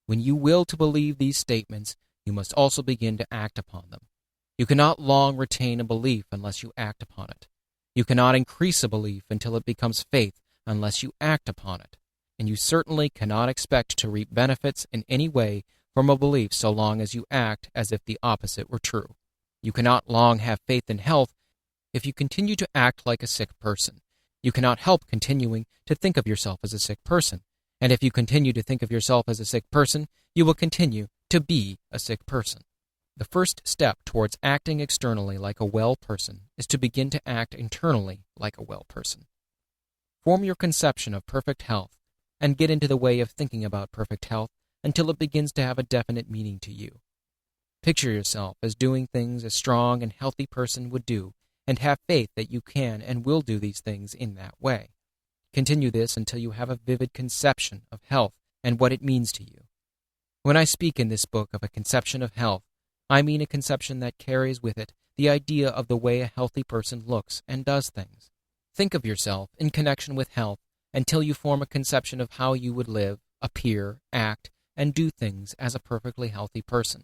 When you will to believe these statements, you must also begin to act upon them. You cannot long retain a belief unless you act upon it. You cannot increase a belief until it becomes faith unless you act upon it. And you certainly cannot expect to reap benefits in any way from a belief so long as you act as if the opposite were true. You cannot long have faith in health if you continue to act like a sick person. You cannot help continuing to think of yourself as a sick person. And if you continue to think of yourself as a sick person, you will continue to be a sick person. The first step towards acting externally like a well person is to begin to act internally like a well person. Form your conception of perfect health and get into the way of thinking about perfect health until it begins to have a definite meaning to you. Picture yourself as doing things a strong and healthy person would do, and have faith that you can and will do these things in that way. Continue this until you have a vivid conception of health and what it means to you. When I speak in this book of a conception of health, I mean a conception that carries with it the idea of the way a healthy person looks and does things. Think of yourself in connection with health until you form a conception of how you would live, appear, act, and do things as a perfectly healthy person.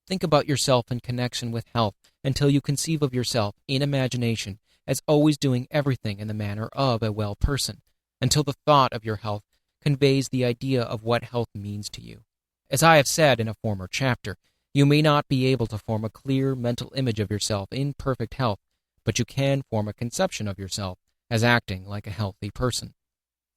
Think about yourself in connection with health until you conceive of yourself in imagination as always doing everything in the manner of a well person, until the thought of your health conveys the idea of what health means to you. As I have said in a former chapter, you may not be able to form a clear mental image of yourself in perfect health, but you can form a conception of yourself as acting like a healthy person.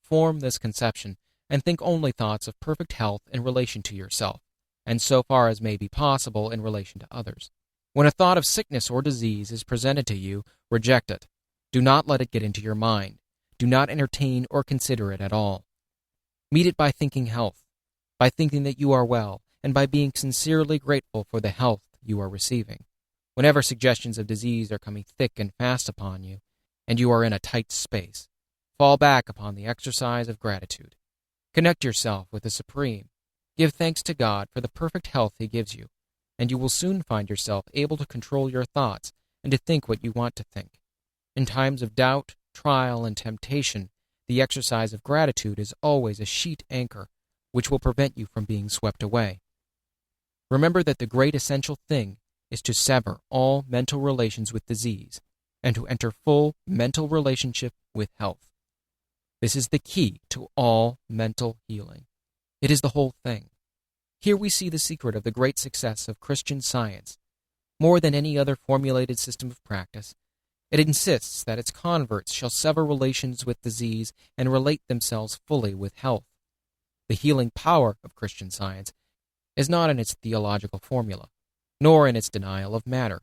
Form this conception and think only thoughts of perfect health in relation to yourself, and so far as may be possible in relation to others. When a thought of sickness or disease is presented to you, reject it. Do not let it get into your mind. Do not entertain or consider it at all. Meet it by thinking health, by thinking that you are well, and by being sincerely grateful for the health you are receiving. Whenever suggestions of disease are coming thick and fast upon you, and you are in a tight space, fall back upon the exercise of gratitude. Connect yourself with the Supreme. Give thanks to God for the perfect health He gives you, and you will soon find yourself able to control your thoughts and to think what you want to think. In times of doubt, trial, and temptation, the exercise of gratitude is always a sheet anchor which will prevent you from being swept away. Remember that the great essential thing is to sever all mental relations with disease and to enter full mental relationship with health. This is the key to all mental healing. It is the whole thing. Here we see the secret of the great success of Christian Science. More than any other formulated system of practice, it insists that its converts shall sever relations with disease and relate themselves fully with health. The healing power of Christian Science is not in its theological formula, nor in its denial of matter,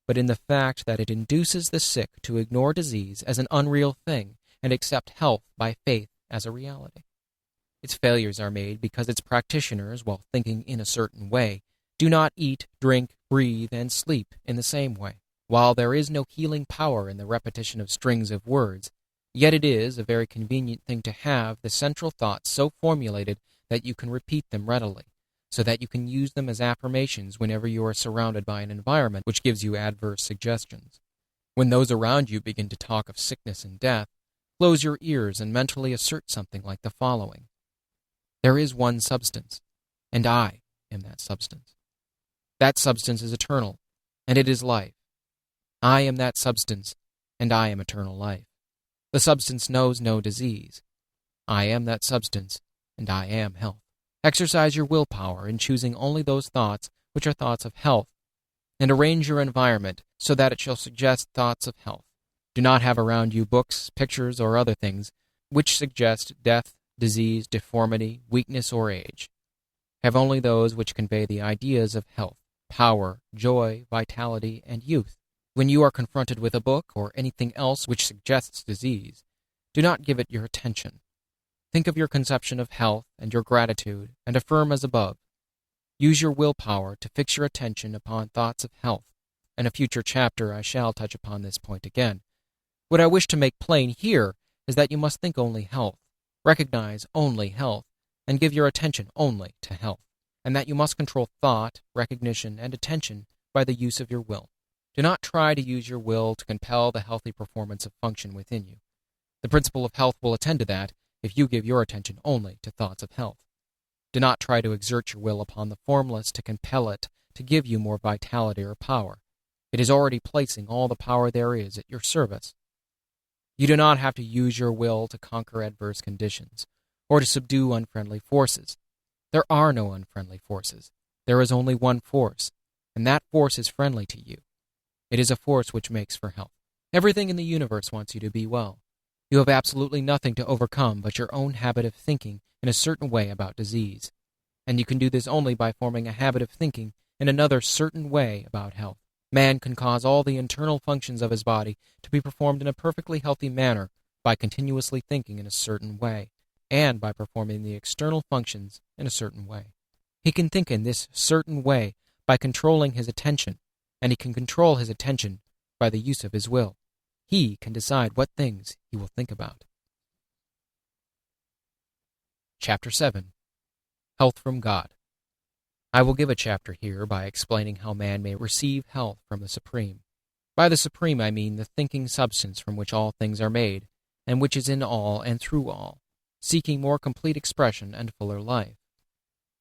but in the fact that it induces the sick to ignore disease as an unreal thing and accept health by faith as a reality. Its failures are made because its practitioners, while thinking in a certain way, do not eat, drink, breathe, and sleep in the same way. While there is no healing power in the repetition of strings of words, yet it is a very convenient thing to have the central thoughts so formulated that you can repeat them readily, so that you can use them as affirmations whenever you are surrounded by an environment which gives you adverse suggestions. When those around you begin to talk of sickness and death, close your ears and mentally assert something like the following: There is one substance, and I am that substance. That substance is eternal, and it is life. I am that substance, and I am eternal life. The substance knows no disease. I am that substance, and I am health. Exercise your willpower in choosing only those thoughts which are thoughts of health, and arrange your environment so that it shall suggest thoughts of health. Do not have around you books, pictures, or other things which suggest death, disease, deformity, weakness, or age. Have only those which convey the ideas of health, power, joy, vitality, and youth. When you are confronted with a book or anything else which suggests disease, do not give it your attention. Think of your conception of health and your gratitude, and affirm as above. Use your willpower to fix your attention upon thoughts of health. In a future chapter I shall touch upon this point again. What I wish to make plain here is that you must think only health, recognize only health, and give your attention only to health, and that you must control thought, recognition, and attention by the use of your will. Do not try to use your will to compel the healthy performance of function within you. The principle of health will attend to that if you give your attention only to thoughts of health. Do not try to exert your will upon the formless to compel it to give you more vitality or power. It is already placing all the power there is at your service. You do not have to use your will to conquer adverse conditions or to subdue unfriendly forces. There are no unfriendly forces. There is only one force, and that force is friendly to you. It is a force which makes for health. Everything in the universe wants you to be well. You have absolutely nothing to overcome but your own habit of thinking in a certain way about disease, and you can do this only by forming a habit of thinking in another certain way about health. Man can cause all the internal functions of his body to be performed in a perfectly healthy manner by continuously thinking in a certain way, and by performing the external functions in a certain way. He can think in this certain way by controlling his attention, and he can control his attention by the use of his will. He can decide what things he will think about. Chapter 7. Health from God. I will give a chapter here by explaining how man may receive health from the Supreme. By the Supreme I mean the thinking substance from which all things are made, and which is in all and through all, seeking more complete expression and fuller life.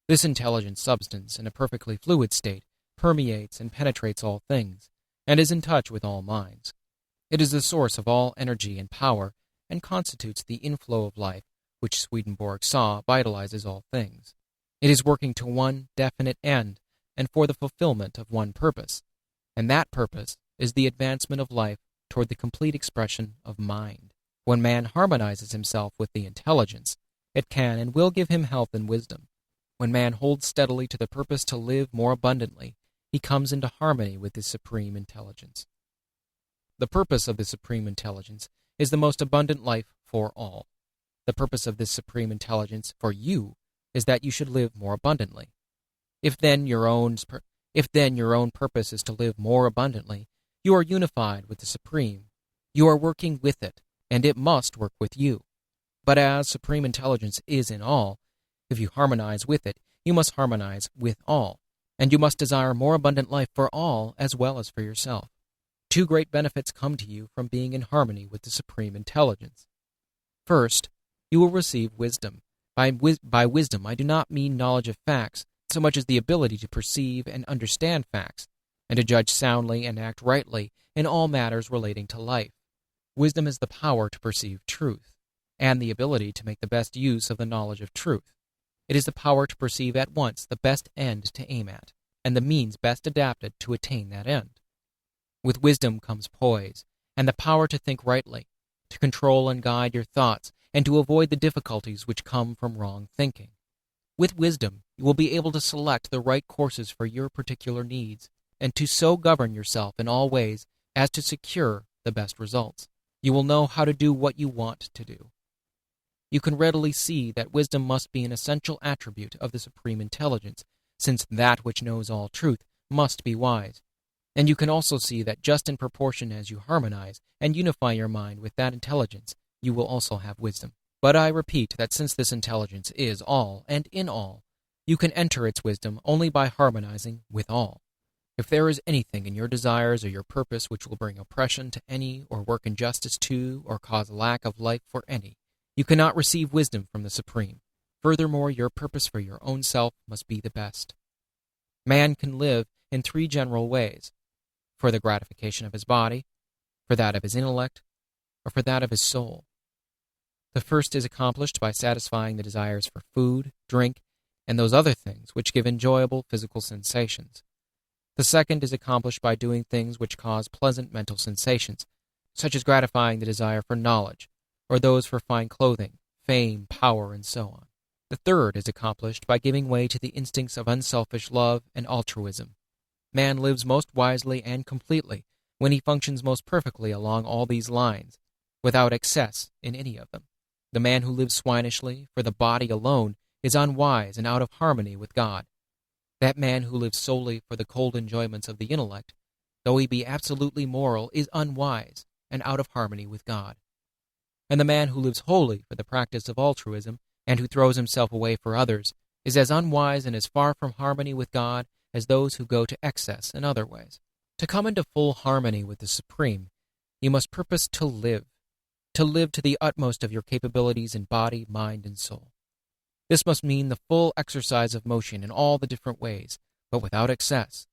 This intelligent substance, in a perfectly fluid state, permeates and penetrates all things, and is in touch with all minds. It is the source of all energy and power, and constitutes the inflow of life, which Swedenborg saw vitalizes all things. It is working to one definite end, and for the fulfillment of one purpose, and that purpose is the advancement of life toward the complete expression of mind. When man harmonizes himself with the intelligence, it can and will give him health and wisdom. When man holds steadily to the purpose to live more abundantly, he comes into harmony with his supreme intelligence. The purpose of the supreme intelligence is the most abundant life for all. The purpose of this supreme intelligence for you is that you should live more abundantly. If then your own purpose is to live more abundantly, you are unified with the Supreme. You are working with it, and it must work with you. But as supreme intelligence is in all, if you harmonize with it, you must harmonize with all, and you must desire more abundant life for all as well as for yourself. Two great benefits come to you from being in harmony with the supreme intelligence. First, you will receive wisdom. By wisdom, I do not mean knowledge of facts, so much as the ability to perceive and understand facts, and to judge soundly and act rightly in all matters relating to life. Wisdom is the power to perceive truth, and the ability to make the best use of the knowledge of truth. It is the power to perceive at once the best end to aim at, and the means best adapted to attain that end. With wisdom comes poise, and the power to think rightly, to control and guide your thoughts, and to avoid the difficulties which come from wrong thinking. With wisdom, you will be able to select the right courses for your particular needs, and to so govern yourself in all ways as to secure the best results. You will know how to do what you want to do. You can readily see that wisdom must be an essential attribute of the supreme intelligence, since that which knows all truth must be wise. And you can also see that just in proportion as you harmonize and unify your mind with that intelligence, you will also have wisdom. But I repeat that since this intelligence is all and in all, you can enter its wisdom only by harmonizing with all. If there is anything in your desires or your purpose which will bring oppression to any, or work injustice to, or cause lack of life for any, you cannot receive wisdom from the Supreme. Furthermore, your purpose for your own self must be the best. Man can live in three general ways: for the gratification of his body, for that of his intellect, or for that of his soul. The first is accomplished by satisfying the desires for food, drink, and those other things which give enjoyable physical sensations. The second is accomplished by doing things which cause pleasant mental sensations, such as gratifying the desire for knowledge, or those for fine clothing, fame, power, and so on. The third is accomplished by giving way to the instincts of unselfish love and altruism. Man lives most wisely and completely when he functions most perfectly along all these lines, without excess in any of them. The man who lives swinishly for the body alone is unwise and out of harmony with God. That man who lives solely for the cold enjoyments of the intellect, though he be absolutely moral, is unwise and out of harmony with God. And the man who lives wholly for the practice of altruism, and who throws himself away for others, is as unwise and as far from harmony with God as those who go to excess in other ways. To come into full harmony with the Supreme, you must purpose to live to the utmost of your capabilities in body, mind, and soul. This must mean the full exercise of motion in all the different ways, but without excess,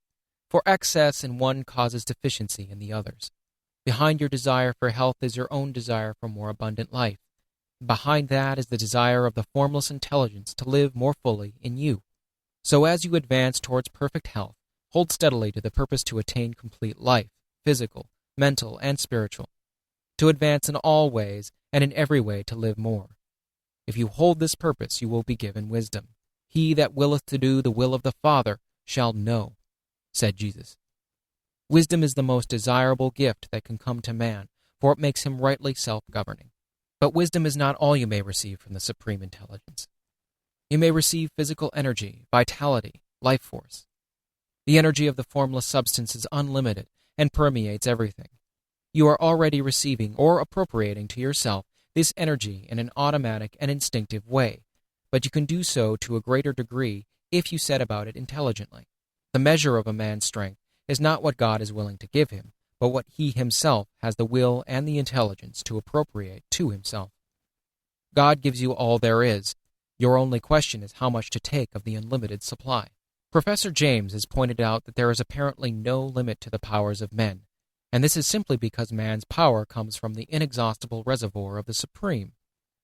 for excess in one causes deficiency in the others. Behind your desire for health is your own desire for more abundant life. Behind that is the desire of the formless intelligence to live more fully in you. So as you advance towards perfect health, hold steadily to the purpose to attain complete life, physical, mental, and spiritual, to advance in all ways and in every way to live more. If you hold this purpose, you will be given wisdom. He that willeth to do the will of the Father shall know, said Jesus. Wisdom is the most desirable gift that can come to man, for it makes him rightly self-governing. But wisdom is not all you may receive from the Supreme Intelligence. You may receive physical energy, vitality, life force. The energy of the formless substance is unlimited and permeates everything. You are already receiving or appropriating to yourself this energy in an automatic and instinctive way, but you can do so to a greater degree if you set about it intelligently. The measure of a man's strength is not what God is willing to give him, but what he himself has the will and the intelligence to appropriate to himself. God gives you all there is. Your only question is how much to take of the unlimited supply. Professor James has pointed out that there is apparently no limit to the powers of men, and this is simply because man's power comes from the inexhaustible reservoir of the Supreme.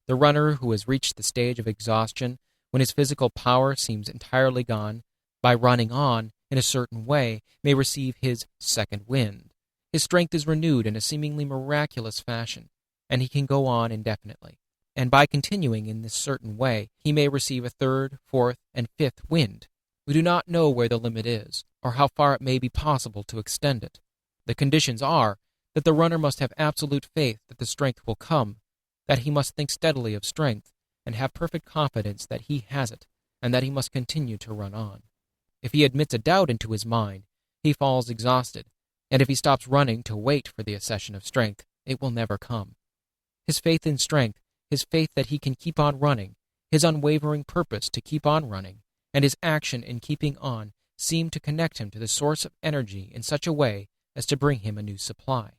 The runner who has reached the stage of exhaustion, when his physical power seems entirely gone, by running on in a certain way, may receive his second wind. His strength is renewed in a seemingly miraculous fashion, and he can go on indefinitely. And by continuing in this certain way, he may receive a third, fourth, and fifth wind. We do not know where the limit is, or how far it may be possible to extend it. The conditions are that the runner must have absolute faith that the strength will come, that he must think steadily of strength, and have perfect confidence that he has it, and that he must continue to run on. If he admits a doubt into his mind, he falls exhausted, and if he stops running to wait for the accession of strength, it will never come. His faith in strength, his faith that he can keep on running, his unwavering purpose to keep on running, and his action in keeping on seem to connect him to the source of energy in such a way as to bring him a new supply.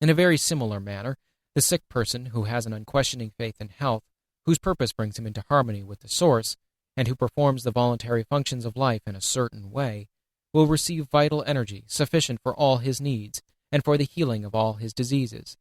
In a very similar manner, the sick person who has an unquestioning faith in health, whose purpose brings him into harmony with the source, and who performs the voluntary functions of life in a certain way, will receive vital energy sufficient for all his needs and for the healing of all his diseases.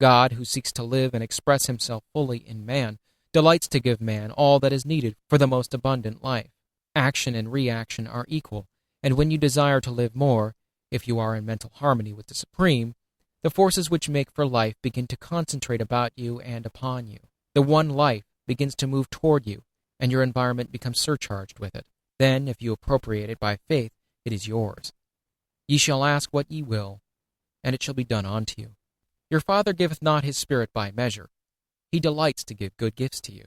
God, who seeks to live and express himself fully in man, delights to give man all that is needed for the most abundant life. Action and reaction are equal, and when you desire to live more, if you are in mental harmony with the Supreme, the forces which make for life begin to concentrate about you and upon you. The one life begins to move toward you, and your environment becomes surcharged with it. Then, if you appropriate it by faith, it is yours. Ye shall ask what ye will, and it shall be done unto you. Your Father giveth not his Spirit by measure. He delights to give good gifts to you.